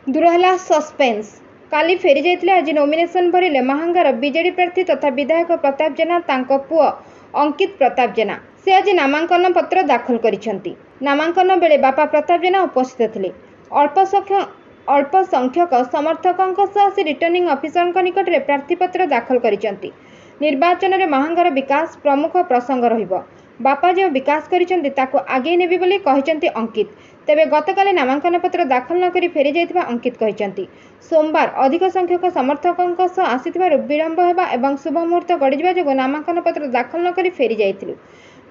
दुरहला suspense काली फेरी जाइए आज nomination भरिले महांगार BJD प्रार्थी तथा विधायक प्रताप जेना तांको पुओ अंकित प्रताप जेना से आज नामांकन पत्र दाखल करिसेंती। नामांकन बेले बापा प्रताप जेना उपस्थित थिले। अल्प संख्यक समर्थकों सह से रिटर्निंग ऑफिसर निकट में प्रार्थीपत्र दाखल करिसेंती। निर्वाचन में महांगार विकास प्रमुख प्रसंग रहिबो। बापा जो विकास करिसेंती ताको आगे नेबी बोली कहिसेंती अंकित। तेबे गतकाली नामांकन पत्र दाखल न करी फेरी जाइथिबा अंकित कहिसेंती। सोमवार अधिक संख्यक समर्थकों सह आसिथिबारु विलंब हेबा एवं शुभ मुहूर्त गड़िजिबा जोगु नामांकन पत्र दाखल न करी फेरी जाइथिलु।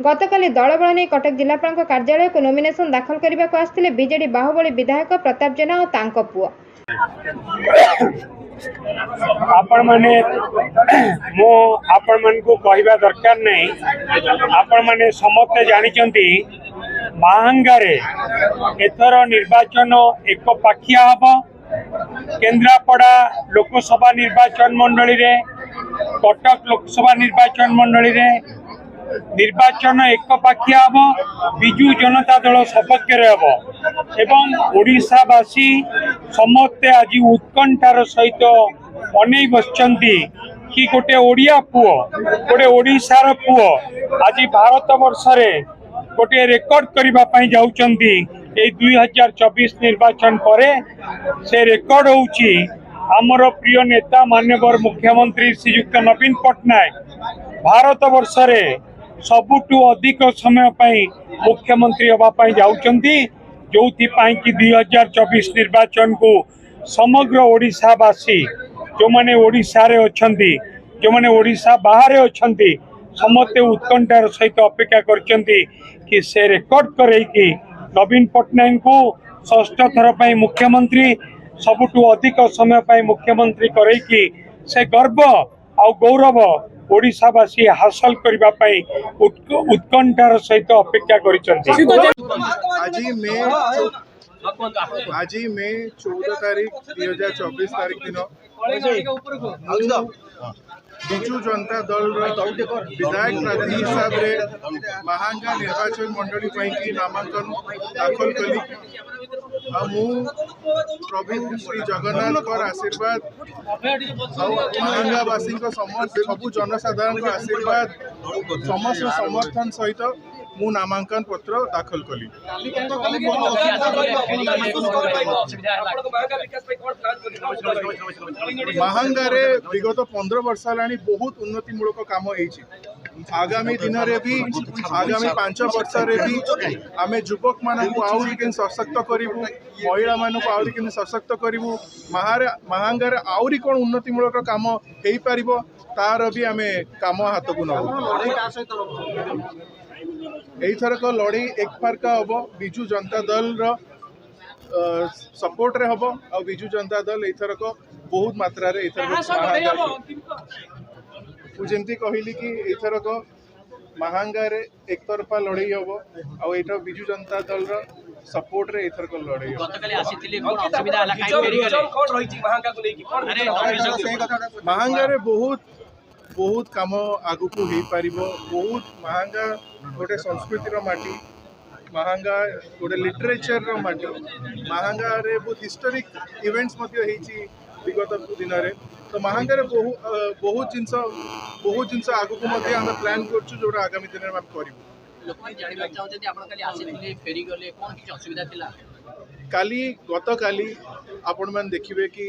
गतकाली दलबल नहीं कटक जिलापाल कार्यालय को नॉमिनेशन दाखल करने को आसते बीजेडी बाहुबली विधायक प्रताप जेना और तांको पुओ। आपण माने मो आपण मन को कहवा दरकार नहीं। आपण माने समस्त जानिचंती महांगारे एथर निर्वाचन एक पाखिया हब। केन्द्रापड़ा लोकसभा निर्वाचन मंडली रे कटक लोकसभा निर्वाचन मंडली रे निर्वाचन एक पाखिया हब। विजु जनता दल सपक्ष हम एवं ओडिशावासी समस्ते आज उत्कंठार सहित अनै बसचंती कि गोटे ओडिया पुओ गोटे ओडिशार पुओ आज भारत वर्ष रे गोटे रेकर्ड करबा पई जाउचंती। ए 2024 निर्वाचन परे से रेकर्ड होउची हमर प्रिय नेता माननीय मुख्यमंत्री श्रीयुक्त नवीन पट्टनायक भारत वर्ष रे सबुठु अधिक समय पई मुख्यमंत्री हवा पई जाउचंती। जोथि पई कि 2024 निर्वाचन को समग्र ओडिशावासी जो माने ओडिशा रे अछंती जो माने ओडिशा बाहर अछंती समस्ते उत्कंठार सहित अपेक्षा करचंती कि से रेकर्ड करे कि नवीन पट्टनायक को षष्ठ थर पई मुख्यमंत्री सबुठु अधिक समय पई मुख्यमंत्री करे कि से गर्व आ गौरव ओडिशावासी हासिल करबा पई उत्कंठार सहित अपेक्षा करिसंती। आज मे 14 तारीख 2024 तारीख दिन बिजु जनता दल विधायक प्रार्थी हिसाब रे महांगा निर्वाचन मंडली की नामांकन दाखल कली। प्रभु श्री जगन्नाथ आशीर्वाद महांगावासी सबू जनसाधारण आशीर्वाद समस्त समर्थन सहित मु नामांकन पत्र दाखल कली। महांगारे विगत 15 वर्ष हेलानी बहुत उन्नतिमूलक काम होइछि। आगामी दिन रे भी आगामी 5 वर्ष रे भी आमे युवक मानकु आउरी केन सशक्त करिवु, महिला मानकु आउरी केन सशक्त करिवु, महांगारे आउरी कोन उन्नतिमूलक काम हेई परिबो तार भी आमे काम हाथ को नबु। एथरक लड़ई एक फारका हम बिजु जनता दल सपोर्ट रे हम आ बिजु जनता दल एथरक बहुत मात्रा रे जमती कहली कि एथरक महांगा रे एक तरफा लड़ई हम आ एटा बिजु जनता दल सपोर्ट रे एथरक लड़ई महांगा रे बहुत काम आगु को हो पार। बहुत महांगा गोटे संस्कृतिर माटी, महांगा गोटे लिटरेचर रो माटी, महांगा रे बहुत हिस्टोरिक इवेंट्स विगत दिन में। तो महांगा रे बहुत जिनस आगु को आम प्लान करछु जोटा आगामी दिन में काली गत काली आपण मैंने देखिए कि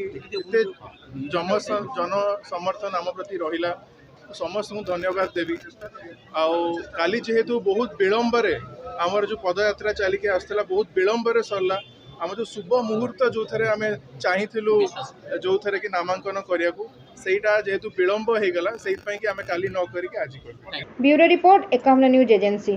जन समर्थन आम प्रति रहिला समस्त धन्यवाद देवी। काली जेहेतु बहुत विलंब आमर जो पदयात्रा चलिके आसला बहुत विलंब सरला। आम जो शुभ मुहूर्त जो थे आम चाहिलु जो थे कि नामांकन करिया सेटा जेहेतु विलंब हो गला से आम काली न करके आज कर। Bureau report 51 news agency.